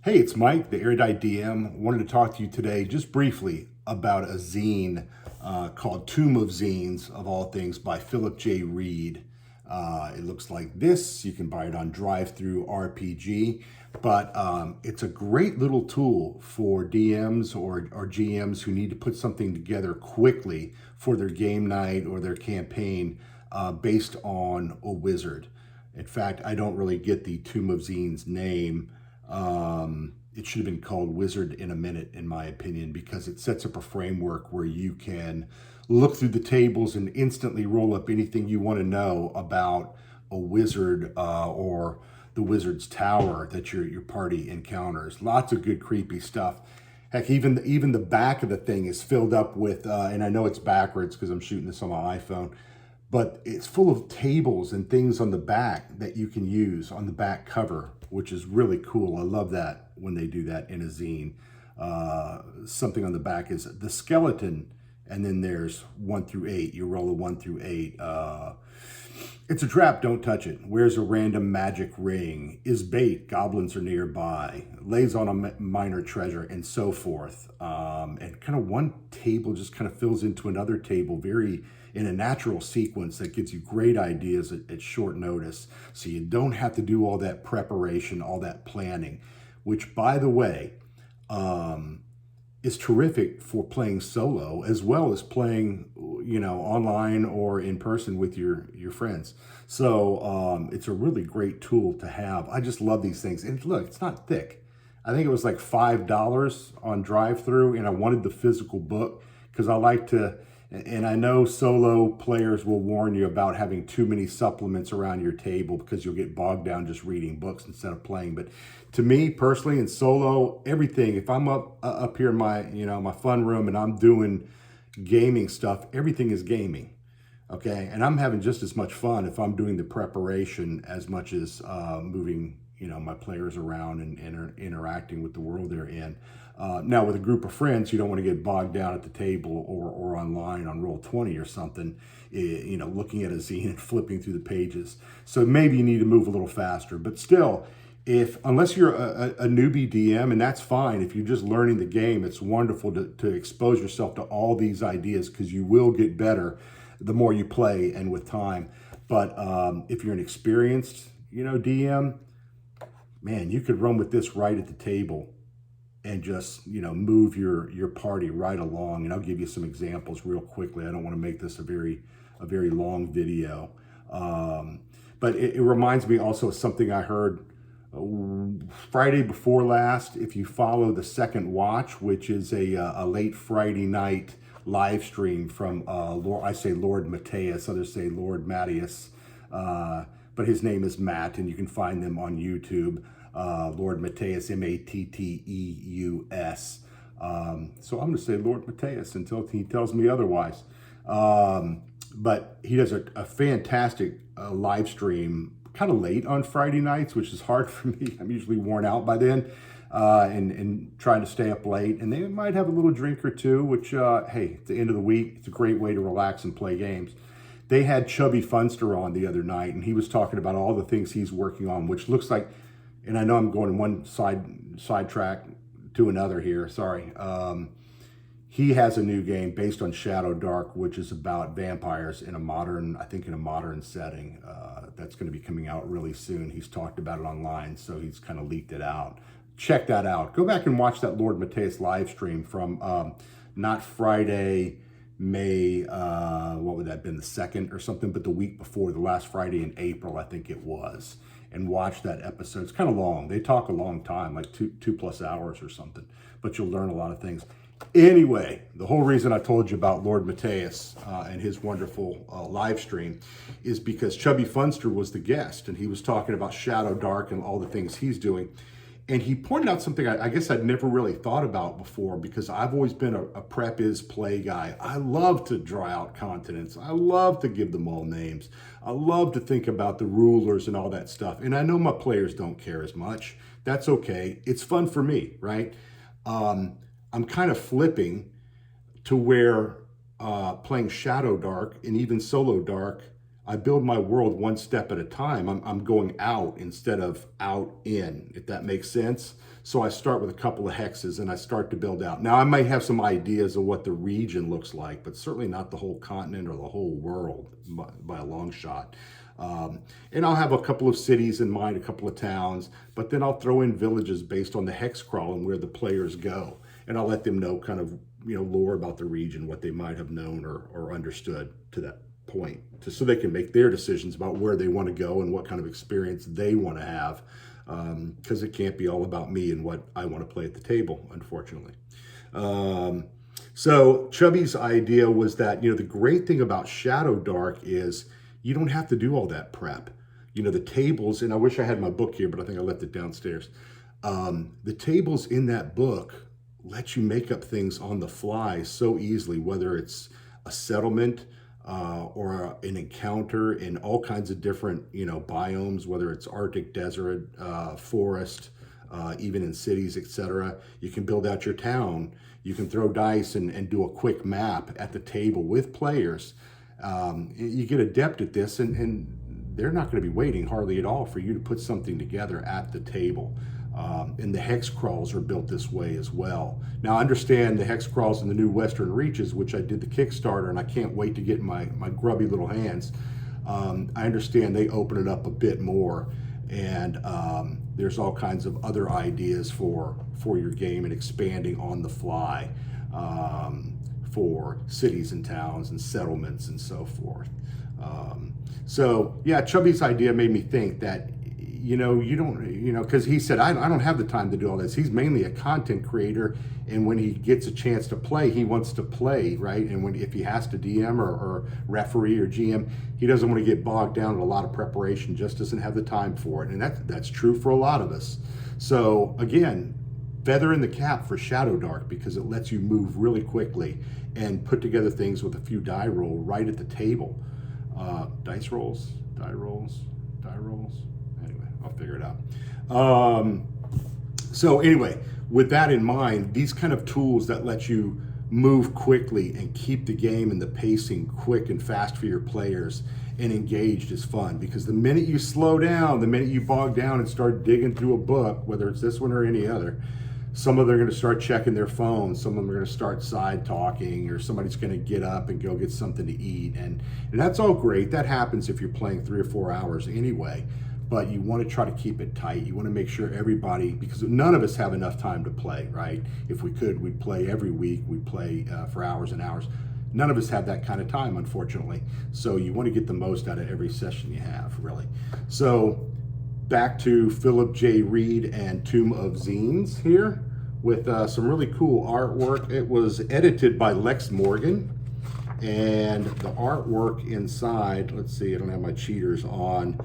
Hey, it's Mike, the Erudite DM. Wanted to talk to you today just briefly about a zine called Tomb of Zines, of all things, by Philip J. Reed. It looks like this. You can buy it on Drive-Thru RPG, but it's a great little tool for DMs or GMs who need to put something together quickly for their game night or their campaign based on a wizard. In fact, I don't really get the Tomb of Zines name. It should have been called Wizard in a Minute, in my opinion, because it sets up a framework where you can look through the tables and instantly roll up anything you want to know about a wizard or the wizard's tower that your party encounters. Lots of good creepy stuff. Heck, even the back of the thing is filled up with, and I know it's backwards because I'm shooting this on my iPhone, but it's full of tables and things on the back that you can use on the back cover, which is really cool. I love that when they do that in a zine. Something on the back is the skeleton, and then there's 1 through 8. You roll a 1 through 8. It's a trap, don't touch it. Wears a random magic ring. Is bait, goblins are nearby. Lays on a minor treasure, and so forth. And kind of one table just kind of fills into another table very in a natural sequence that gives you great ideas at short notice. So you don't have to do all that preparation, all that planning, which, by the way, is terrific for playing solo as well as playing, online or in person with your friends. So it's a really great tool to have. I just love these things. And look, it's not thick. I think it was like $5 on Drive-Thru, and I wanted the physical book because I like to, and I know solo players will warn you about having too many supplements around your table because you'll get bogged down just reading books instead of playing. But to me personally, in solo, everything, if I'm up here in my, my fun room and I'm doing gaming stuff, everything is gaming. Okay. And I'm having just as much fun if I'm doing the preparation as much as moving, my players around and interacting with the world they're in. Now, with a group of friends, you don't want to get bogged down at the table or online on Roll20 or something, looking at a zine and flipping through the pages. So maybe you need to move a little faster. But still, unless you're a newbie DM, and that's fine. If you're just learning the game, it's wonderful to expose yourself to all these ideas because you will get better the more you play and with time. But if you're an experienced, DM, man, you could run with this right at the table and just, move your party right along. And I'll give you some examples real quickly. I don't want to make this a very long video. But it reminds me also of something I heard Friday before last. If you follow the Second Watch, which is a late Friday night live stream from Lord Matthias, others say Lord Matthias, but his name is Matt, and you can find them on YouTube. Lord Matthias, Matteus. So I'm going to say Lord Matthias until he tells me otherwise. But he does a fantastic live stream kind of late on Friday nights, which is hard for me. I'm usually worn out by then and trying to stay up late. And they might have a little drink or two, which, hey, at the end of the week, it's a great way to relax and play games. They had Chubby Funster on the other night, and he was talking about all the things he's working on, which looks like, and I know I'm going one sidetrack to another here, sorry. He has a new game based on Shadow Dark, which is about vampires in a modern setting. That's going to be coming out really soon. He's talked about it online, so he's kind of leaked it out. Check that out. Go back and watch that Lord Matthias live stream from not Friday, May, what would that have been, the 2nd or something, but the week before, the last Friday in April, I think it was. And watch that episode. It's kind of long. They talk a long time, like two plus hours or something, but you'll learn a lot of things. Anyway, the whole reason I told you about Lord Matthias and his wonderful live stream is because Chubby Funster was the guest, and he was talking about Shadow Dark and all the things he's doing. And he pointed out something I guess I'd never really thought about before, because I've always been a prep is play guy. I love to draw out continents. I love to give them all names. I love to think about the rulers and all that stuff. And I know my players don't care as much. That's okay. It's fun for me, right? I'm kind of flipping to where playing Shadow Dark and even Solo Dark, I build my world one step at a time. I'm going out instead of out in, if that makes sense. So I start with a couple of hexes and I start to build out. Now I might have some ideas of what the region looks like, but certainly not the whole continent or the whole world by a long shot. And I'll have a couple of cities in mind, a couple of towns, but then I'll throw in villages based on the hex crawl and where the players go. And I'll let them know kind of, lore about the region, what they might have known or understood to that point, so they can make their decisions about where they want to go and what kind of experience they want to have, because it can't be all about me and what I want to play at the table, unfortunately. So Chubby's idea was that, the great thing about Shadow Dark is you don't have to do all that prep. The tables, and I wish I had my book here, but I think I left it downstairs. The tables in that book let you make up things on the fly so easily, whether it's a settlement, or an encounter in all kinds of different, biomes, whether it's Arctic desert, forest, even in cities, etc. You can build out your town. You can throw dice and do a quick map at the table with players. You get adept at this, and they're not going to be waiting hardly at all for you to put something together at the table. And the hex crawls are built this way as well. Now, I understand the hex crawls in the new Western Reaches, which I did the Kickstarter, and I can't wait to get in my grubby little hands. I understand they open it up a bit more, and there's all kinds of other ideas for your game and expanding on the fly for cities and towns and settlements and so forth. So yeah, Chubby's idea made me think that you don't, because he said, I don't have the time to do all this. He's mainly a content creator, and when he gets a chance to play, he wants to play, right? And if he has to DM or referee or GM, he doesn't want to get bogged down in a lot of preparation, just doesn't have the time for it. And that's true for a lot of us. So again, feather in the cap for Shadow Dark, because it lets you move really quickly and put together things with a few die roll right at the table. Dice rolls, die rolls, die rolls. Anyway, I'll figure it out. So anyway, with that in mind, these kind of tools that let you move quickly and keep the game and the pacing quick and fast for your players and engaged is fun, because the minute you slow down, the minute you bog down and start digging through a book, whether it's this one or any other, some of them are going to start checking their phones, some of them are going to start side talking, or somebody's going to get up and go get something to eat. And that's all great. That happens if you're playing 3 or 4 hours anyway. But you want to try to keep it tight. You want to make sure everybody, because none of us have enough time to play, right? If we could, we'd play every week. We'd play for hours and hours. None of us have that kind of time, unfortunately. So you want to get the most out of every session you have, really. So back to Philip J. Reed and Tomb of Zines here with some really cool artwork. It was edited by Lex Morgan, and the artwork inside, let's see, I don't have my cheaters on.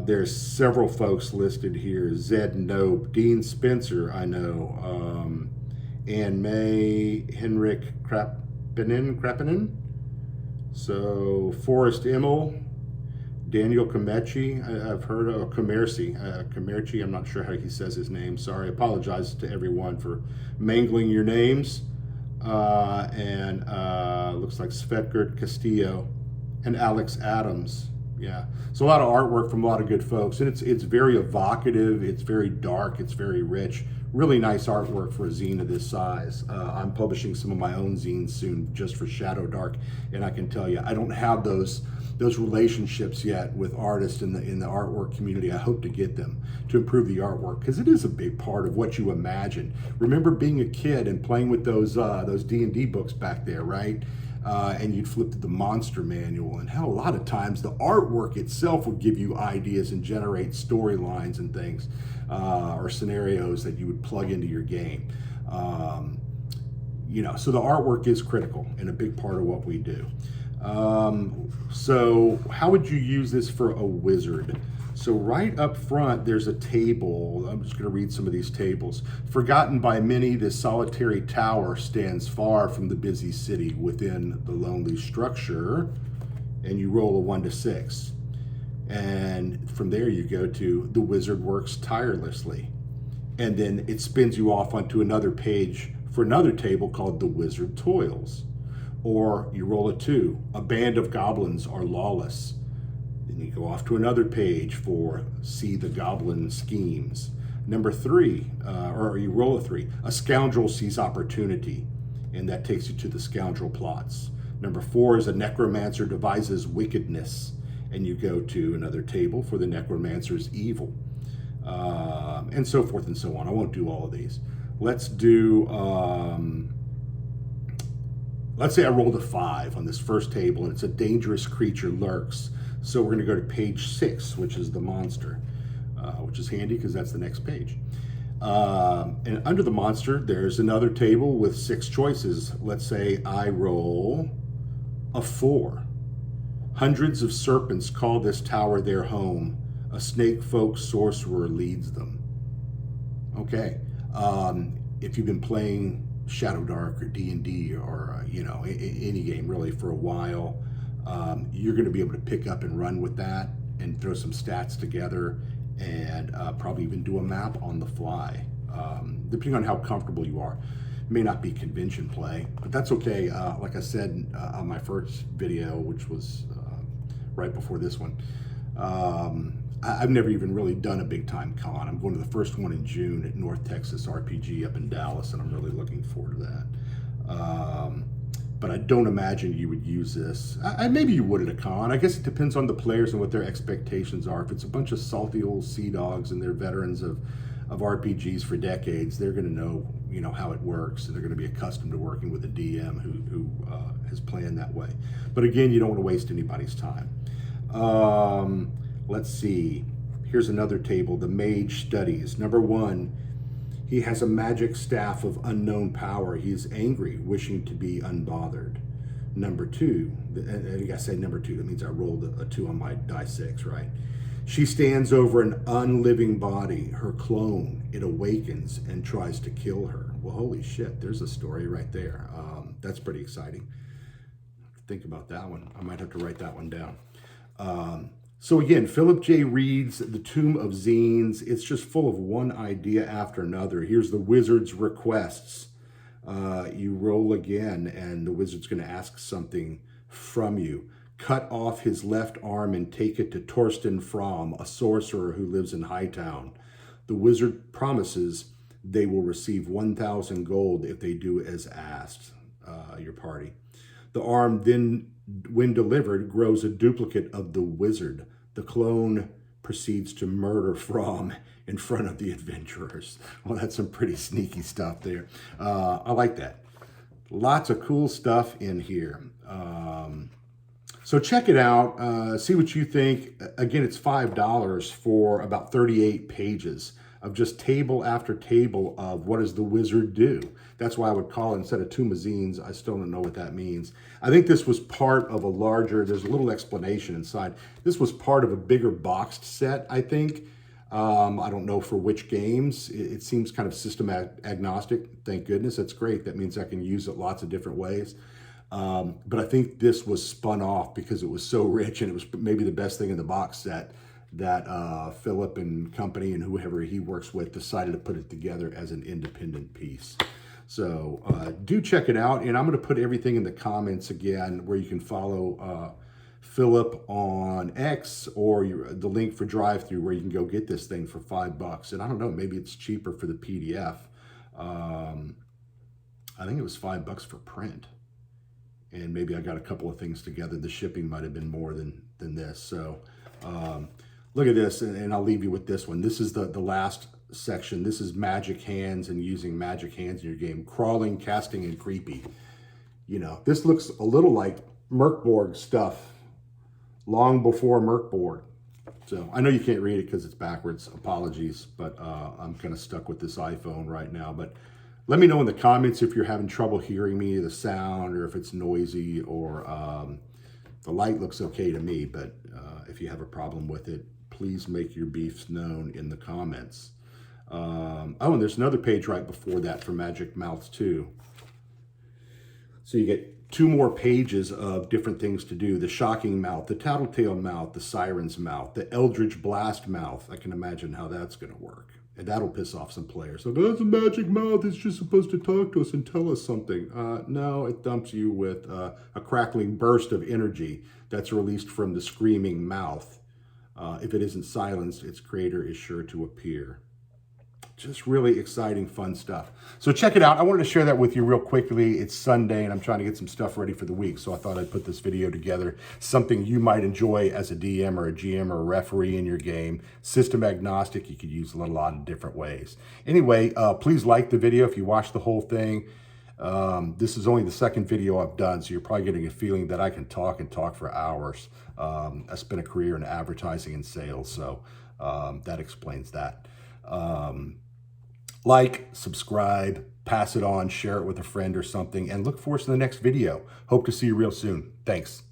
There's several folks listed here. Zed Nope, Dean Spencer, I know, Anne May, Henrik Krappinen, so Forrest Immel, Daniel Comerci, I've heard of Comerci, I'm not sure how he says his name, sorry, I apologize to everyone for mangling your names, and looks like Svetlana Castillo and Alex Adams. Yeah, so a lot of artwork from a lot of good folks, and it's very evocative, it's very dark, it's very rich, really nice artwork for a zine of this size. I'm publishing some of my own zines soon just for Shadow Dark, and I can tell you, I don't have those relationships yet with artists in the artwork community. I hope to get them to improve the artwork, because it is a big part of what you imagine. Remember being a kid and playing with those D&D books back there, right? And you'd flip to the monster manual, and hell, a lot of times the artwork itself would give you ideas and generate storylines and things, or scenarios that you would plug into your game. So the artwork is critical and a big part of what we do. So how would you use this for a wizard? So right up front, there's a table. I'm just going to read some of these tables. Forgotten by many, this solitary tower stands far from the busy city within the lonely structure. And you roll a 1 to 6. And from there you go to the wizard works tirelessly. And then it spins you off onto another page for another table called the wizard toils. Or you roll a 2. A band of goblins are lawless. Then you go off to another page for see the goblin schemes. Number 3, or you roll a 3, a scoundrel sees opportunity, and that takes you to the scoundrel plots. Number 4 is a necromancer devises wickedness, and you go to another table for the necromancer's evil, and so forth and so on. I won't do all of these. Let's do, let's say I rolled a 5 on this first table, and it's a dangerous creature lurks. So we're going to go to page 6, which is the monster, which is handy because that's the next page. And under the monster, there's another table with 6 choices. Let's say I roll a 4. Hundreds of serpents call this tower their home. A snake folk sorcerer leads them. Okay. If you've been playing Shadow Dark or D&D or, any game really for a while, you're going to be able to pick up and run with that and throw some stats together and probably even do a map on the fly, depending on how comfortable you are. It may not be convention play, but that's okay. Like I said on my first video, which was right before this one, I've never even really done a big time con. I'm going to the first one in June at North Texas RPG up in Dallas, and I'm really looking forward to that. But I don't imagine you would use this. Maybe you would at a con. I guess it depends on the players and what their expectations are. If it's a bunch of salty old sea dogs and they're veterans of RPGs for decades, they're going to know, how it works, and they're going to be accustomed to working with a DM who has planned that way. But again, you don't want to waste anybody's time. Let's see. Here's another table. The mage studies. Number 1. He has a magic staff of unknown power. He is angry, wishing to be unbothered. Number 2, and I say number 2, that means I rolled a 2 on my die 6, right? She stands over an unliving body, her clone. It awakens and tries to kill her. Well, holy shit, there's a story right there. That's pretty exciting. Think about that one. I might have to write that one down. So again, Philip J. Reed's The Tomb of Zines. It's just full of one idea after another. Here's the wizard's requests. You roll again, and the wizard's going to ask something from you. Cut off his left arm and take it to Torsten Fromm, a sorcerer who lives in Hightown. The wizard promises they will receive 1,000 gold if they do as asked, your party. The arm then, when delivered, grows a duplicate of the wizard. The clone proceeds to murder Fromm in front of the adventurers. Well, that's some pretty sneaky stuff there. I like that. Lots of cool stuff in here. So check it out. See what you think. Again, it's $5 for about 38 pages of just table after table of what does the wizard do. That's why I would call it, instead of Tomb of Zines, I still don't know what that means. I think this was part of a larger, there's a little explanation inside. This was part of a bigger boxed set, I think. I don't know for which games. It seems kind of system agnostic. Thank goodness, that's great. That means I can use it lots of different ways. But I think this was spun off because it was so rich, and it was maybe the best thing in the box set that Philip and company and whoever he works with decided to put it together as an independent piece. So do check it out, and I'm going to put everything in the comments again where you can follow Philip on X, or the link for drive-through where you can go get this thing for $5. And I don't know, maybe it's cheaper for the PDF. I think it was $5 for print, and maybe I got a couple of things together. The shipping might have been more than this. So look at this, and I'll leave you with this one. This is the last section. This is magic hands and using magic hands in your game. Crawling, casting, and creepy. This looks a little like Merkborg stuff, long before Merkborg. So I know you can't read it because it's backwards. Apologies, but I'm kind of stuck with this iPhone right now. But let me know in the comments if you're having trouble hearing me, the sound, or if it's noisy, or the light looks okay to me. But if you have a problem with it, please make your beefs known in the comments. Oh, and there's another page right before that for Magic Mouths too. So you get 2 more pages of different things to do. The Shocking Mouth, the Tattletale Mouth, the Siren's Mouth, the Eldritch Blast Mouth. I can imagine how that's going to work. And that'll piss off some players. Like, oh, it's a magic mouth. It's just supposed to talk to us and tell us something. No, it dumps you with a crackling burst of energy that's released from the screaming mouth. If it isn't silenced, its creator is sure to appear. Just really exciting, fun stuff. So check it out. I wanted to share that with you real quickly. It's Sunday and I'm trying to get some stuff ready for the week. So I thought I'd put this video together. Something you might enjoy as a DM or a GM or a referee in your game. System agnostic, you could use a lot of different ways. Anyway, please like the video if you watch the whole thing. This is only the second video I've done, so you're probably getting a feeling that I can talk and talk for hours. I spent a career in advertising and sales, so that explains that. Like, subscribe, pass it on, share it with a friend or something, and look for us in the next video. Hope to see you real soon. Thanks.